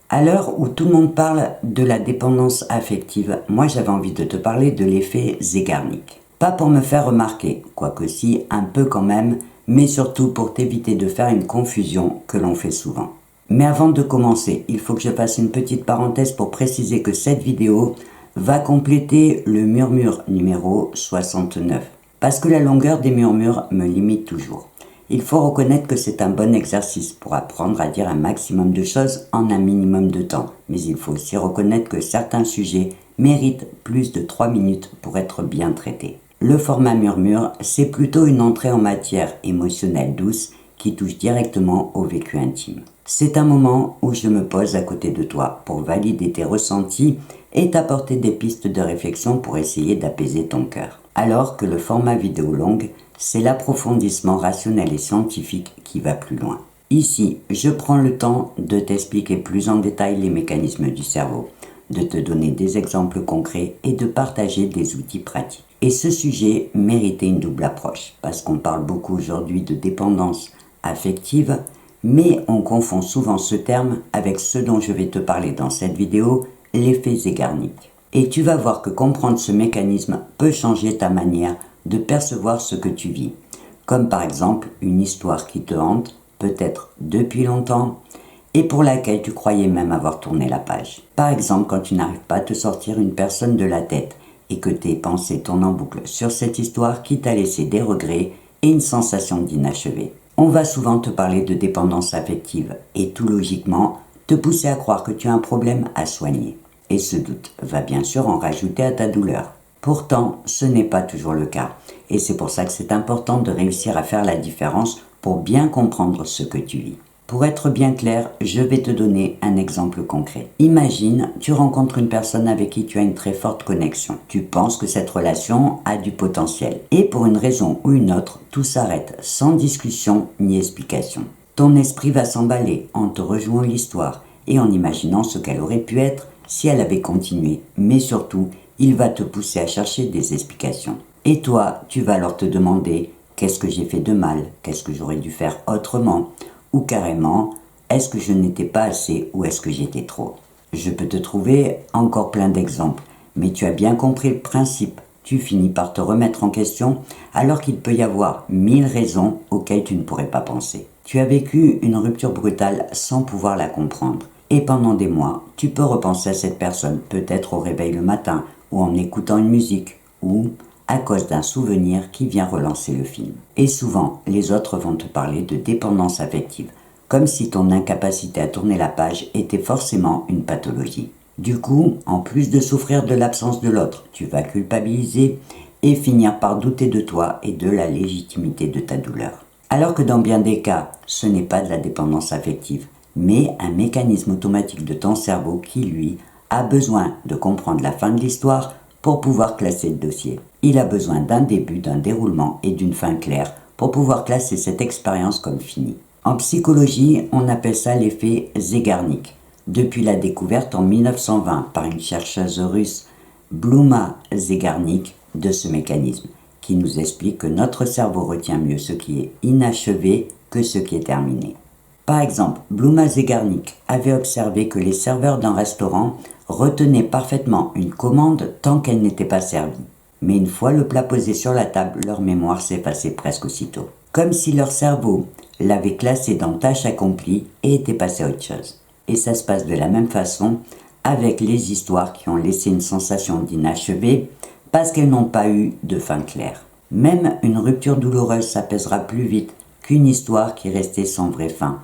À l'heure où tout le monde parle de la dépendance affective, moi j'avais envie de te parler de l'effet Zeigarnik. Pas pour me faire remarquer, quoique si, un peu quand même, mais surtout pour t'éviter de faire une confusion que l'on fait souvent. Mais avant de commencer, il faut que je fasse une petite parenthèse pour préciser que cette vidéo va compléter le murmure numéro 69. Parce que la longueur des murmures me limite toujours. Il faut reconnaître que c'est un bon exercice pour apprendre à dire un maximum de choses en un minimum de temps. Mais il faut aussi reconnaître que certains sujets méritent plus de 3 minutes pour être bien traités. Le format murmure, c'est plutôt une entrée en matière émotionnelle douce qui touche directement au vécu intime. C'est un moment où je me pose à côté de toi pour valider tes ressentis et t'apporter des pistes de réflexion pour essayer d'apaiser ton cœur. Alors que le format vidéo longue, c'est l'approfondissement rationnel et scientifique qui va plus loin. Ici, je prends le temps de t'expliquer plus en détail les mécanismes du cerveau, de te donner des exemples concrets et de partager des outils pratiques. Et ce sujet méritait une double approche, parce qu'on parle beaucoup aujourd'hui de dépendance affective, mais on confond souvent ce terme avec ce dont je vais te parler dans cette vidéo, l'effet Zeigarnik. Et tu vas voir que comprendre ce mécanisme peut changer ta manière de percevoir ce que tu vis. Comme par exemple une histoire qui te hante, peut-être depuis longtemps, et pour laquelle tu croyais même avoir tourné la page. Par exemple, quand tu n'arrives pas à te sortir une personne de la tête et que tes pensées tournent en boucle sur cette histoire qui t'a laissé des regrets et une sensation d'inachevé. On va souvent te parler de dépendance affective et tout logiquement te pousser à croire que tu as un problème à soigner. Et ce doute va bien sûr en rajouter à ta douleur. Pourtant, ce n'est pas toujours le cas. Et c'est pour ça que c'est important de réussir à faire la différence pour bien comprendre ce que tu vis. Pour être bien clair, je vais te donner un exemple concret. Imagine, tu rencontres une personne avec qui tu as une très forte connexion. Tu penses que cette relation a du potentiel. Et pour une raison ou une autre, tout s'arrête sans discussion ni explication. Ton esprit va s'emballer en te rejoignant l'histoire et en imaginant ce qu'elle aurait pu être si elle avait continué. Mais surtout, il va te pousser à chercher des explications. Et toi, tu vas alors te demander « Qu'est-ce que j'ai fait de mal? Qu'est-ce que j'aurais dû faire autrement ?» Ou carrément « Est-ce que je n'étais pas assez ou est-ce que j'étais trop ?» Je peux te trouver encore plein d'exemples, mais tu as bien compris le principe. Tu finis par te remettre en question alors qu'il peut y avoir 1000 raisons auxquelles tu ne pourrais pas penser. Tu as vécu une rupture brutale sans pouvoir la comprendre. Et pendant des mois, tu peux repenser à cette personne, peut-être au réveil le matin, ou en écoutant une musique, ou à cause d'un souvenir qui vient relancer le film. Et souvent, les autres vont te parler de dépendance affective, comme si ton incapacité à tourner la page était forcément une pathologie. Du coup, en plus de souffrir de l'absence de l'autre, tu vas culpabiliser et finir par douter de toi et de la légitimité de ta douleur. Alors que dans bien des cas, ce n'est pas de la dépendance affective, mais un mécanisme automatique de ton cerveau qui, lui, a besoin de comprendre la fin de l'histoire pour pouvoir classer le dossier. Il a besoin d'un début, d'un déroulement et d'une fin claire pour pouvoir classer cette expérience comme finie. En psychologie, on appelle ça l'effet Zeigarnik. Depuis la découverte en 1920 par une chercheuse russe, Blouma Zeigarnik, de ce mécanisme, qui nous explique que notre cerveau retient mieux ce qui est inachevé que ce qui est terminé. Par exemple, Blouma Zeigarnik avait observé que les serveurs d'un restaurant retenaient parfaitement une commande tant qu'elle n'était pas servie. Mais une fois le plat posé sur la table, leur mémoire s'effaçait presque aussitôt. Comme si leur cerveau l'avait classé dans tâche accomplie et était passé à autre chose. Et ça se passe de la même façon avec les histoires qui ont laissé une sensation d'inachevé parce qu'elles n'ont pas eu de fin claire. Même une rupture douloureuse s'apaisera plus vite qu'une histoire qui restait sans vraie fin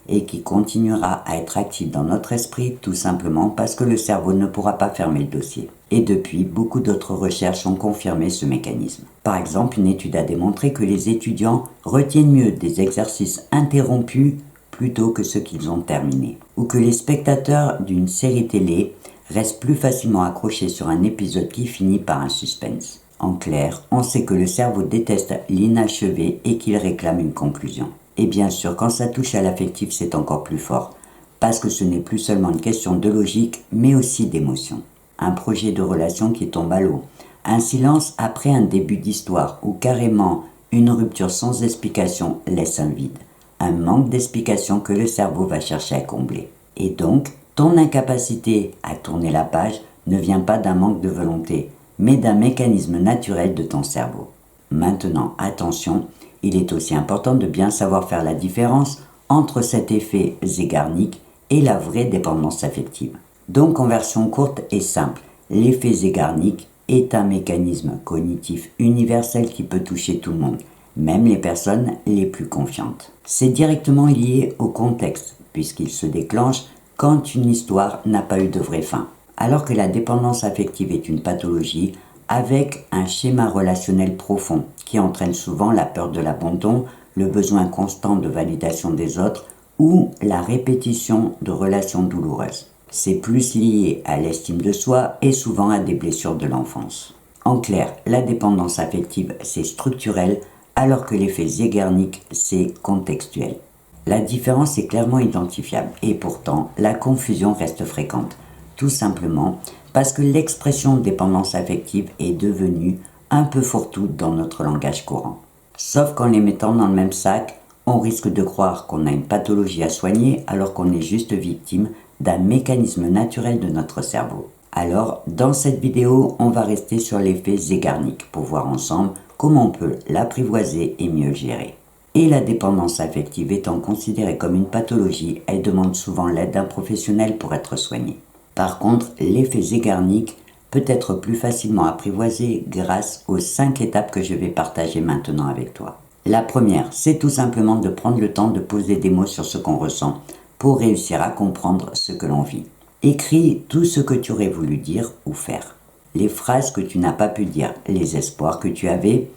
et qui continuera à être active dans notre esprit tout simplement parce que le cerveau ne pourra pas fermer le dossier. Et depuis, beaucoup d'autres recherches ont confirmé ce mécanisme. Par exemple, une étude a démontré que les étudiants retiennent mieux des exercices interrompus plutôt que ceux qu'ils ont terminés, ou que les spectateurs d'une série télé restent plus facilement accrochés sur un épisode qui finit par un suspense. En clair, on sait que le cerveau déteste l'inachevé et qu'il réclame une conclusion. Et bien sûr, quand ça touche à l'affectif, c'est encore plus fort, parce que ce n'est plus seulement une question de logique, mais aussi d'émotion. Un projet de relation qui tombe à l'eau, un silence après un début d'histoire, ou carrément une rupture sans explication laisse un vide, un manque d'explication que le cerveau va chercher à combler. Et donc, Ton incapacité à tourner la page ne vient pas d'un manque de volonté, mais d'un mécanisme naturel de ton cerveau. Maintenant, attention, il est aussi important de bien savoir faire la différence entre cet effet Zeigarnik et la vraie dépendance affective. Donc en version courte et simple, l'effet Zeigarnik est un mécanisme cognitif universel qui peut toucher tout le monde, même les personnes les plus confiantes. C'est directement lié au contexte, puisqu'il se déclenche quand une histoire n'a pas eu de vraie fin. Alors que la dépendance affective est une pathologie avec un schéma relationnel profond qui entraîne souvent la peur de l'abandon, le besoin constant de validation des autres ou la répétition de relations douloureuses. C'est plus lié à l'estime de soi et souvent à des blessures de l'enfance. En clair, la dépendance affective, c'est structurel, alors que l'effet Zeigarnik, c'est contextuel. La différence est clairement identifiable et pourtant, la confusion reste fréquente. Tout simplement parce que l'expression dépendance affective est devenue un peu fourre-tout dans notre langage courant. Sauf qu'en les mettant dans le même sac, on risque de croire qu'on a une pathologie à soigner alors qu'on est juste victime d'un mécanisme naturel de notre cerveau. Alors, dans cette vidéo, on va rester sur l'effet Zeigarnik pour voir ensemble comment on peut l'apprivoiser et mieux le gérer. Et la dépendance affective étant considérée comme une pathologie, elle demande souvent l'aide d'un professionnel pour être soignée. Par contre, l'effet Zeigarnik peut être plus facilement apprivoisé grâce aux 5 étapes que je vais partager maintenant avec toi. La première, c'est tout simplement de prendre le temps de poser des mots sur ce qu'on ressent pour réussir à comprendre ce que l'on vit. Écris tout ce que tu aurais voulu dire ou faire, les phrases que tu n'as pas pu dire, les espoirs que tu avais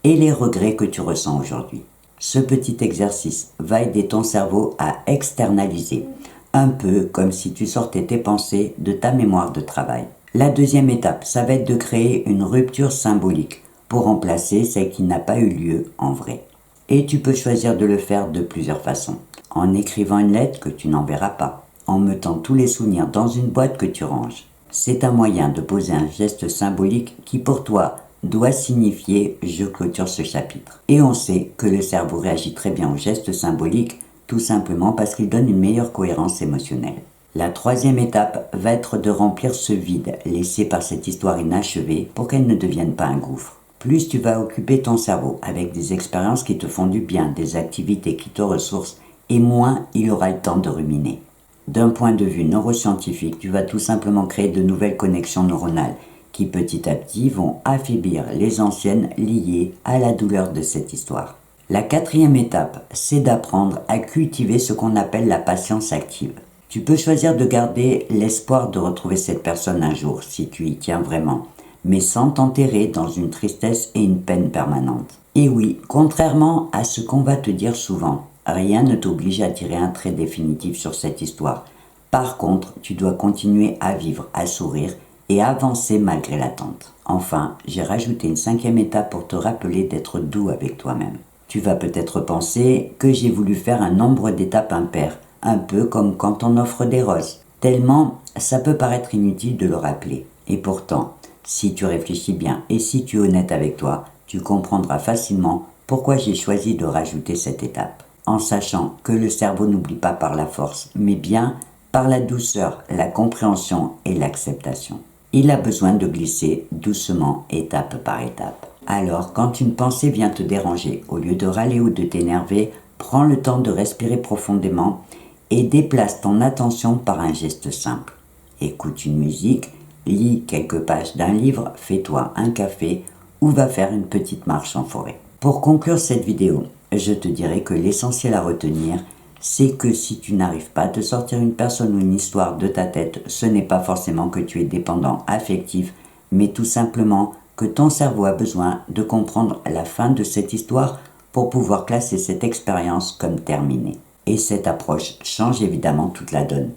et les regrets que tu ressens aujourd'hui. Ce petit exercice va aider ton cerveau à externaliser, un peu comme si tu sortais tes pensées de ta mémoire de travail. La deuxième étape, ça va être de créer une rupture symbolique pour remplacer celle qui n'a pas eu lieu en vrai. Et tu peux choisir de le faire de plusieurs façons. En écrivant une lettre que tu n'enverras pas, en mettant tous les souvenirs dans une boîte que tu ranges. C'est un moyen de poser un geste symbolique qui pour toi doit signifier « je clôture ce chapitre ». Et on sait que le cerveau réagit très bien aux gestes symboliques, tout simplement parce qu'il donne une meilleure cohérence émotionnelle. La troisième étape va être de remplir ce vide laissé par cette histoire inachevée pour qu'elle ne devienne pas un gouffre. Plus tu vas occuper ton cerveau avec des expériences qui te font du bien, des activités qui te ressourcent, et moins il aura le temps de ruminer. D'un point de vue neuroscientifique, tu vas tout simplement créer de nouvelles connexions neuronales qui petit à petit vont affaiblir les anciennes liées à la douleur de cette histoire. La quatrième étape, c'est d'apprendre à cultiver ce qu'on appelle la patience active. Tu peux choisir de garder l'espoir de retrouver cette personne un jour, si tu y tiens vraiment, mais sans t'enterrer dans une tristesse et une peine permanente. Et oui, contrairement à ce qu'on va te dire souvent, rien ne t'oblige à tirer un trait définitif sur cette histoire. Par contre, tu dois continuer à vivre, à sourire et à avancer malgré l'attente. Enfin, j'ai rajouté une 5e étape pour te rappeler d'être doux avec toi-même. Tu vas peut-être penser que j'ai voulu faire un nombre d'étapes impair, un peu comme quand on offre des roses. Tellement, ça peut paraître inutile de le rappeler. Et pourtant, si tu réfléchis bien et si tu es honnête avec toi, tu comprendras facilement pourquoi j'ai choisi de rajouter cette étape. En sachant que le cerveau n'oublie pas par la force, mais bien par la douceur, la compréhension et l'acceptation. Il a besoin de glisser doucement, étape par étape. Alors, quand une pensée vient te déranger, au lieu de râler ou de t'énerver, prends le temps de respirer profondément et déplace ton attention par un geste simple. Écoute une musique, lis quelques pages d'un livre, fais-toi un café ou va faire une petite marche en forêt. Pour conclure cette vidéo, je te dirais que l'essentiel à retenir, c'est que si tu n'arrives pas à te sortir une personne ou une histoire de ta tête, ce n'est pas forcément que tu es dépendant affectif, mais tout simplement que ton cerveau a besoin de comprendre la fin de cette histoire pour pouvoir classer cette expérience comme terminée. Et cette approche change évidemment toute la donne,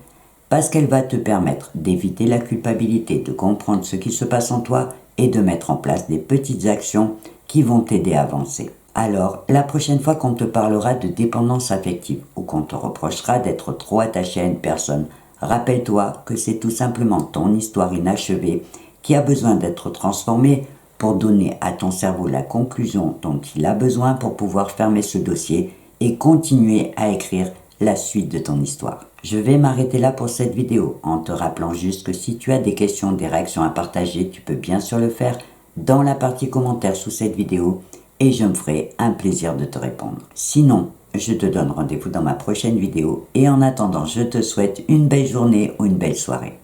parce qu'elle va te permettre d'éviter la culpabilité, de comprendre ce qui se passe en toi et de mettre en place des petites actions qui vont t'aider à avancer. Alors, la prochaine fois qu'on te parlera de dépendance affective ou qu'on te reprochera d'être trop attaché à une personne, rappelle-toi que c'est tout simplement ton histoire inachevée qui a besoin d'être transformée pour donner à ton cerveau la conclusion dont il a besoin pour pouvoir fermer ce dossier et continuer à écrire la suite de ton histoire. Je vais m'arrêter là pour cette vidéo en te rappelant juste que si tu as des questions, des réactions à partager, tu peux bien sûr le faire dans la partie commentaires sous cette vidéo et je me ferai un plaisir de te répondre. Sinon, je te donne rendez-vous dans ma prochaine vidéo et en attendant, je te souhaite une belle journée ou une belle soirée.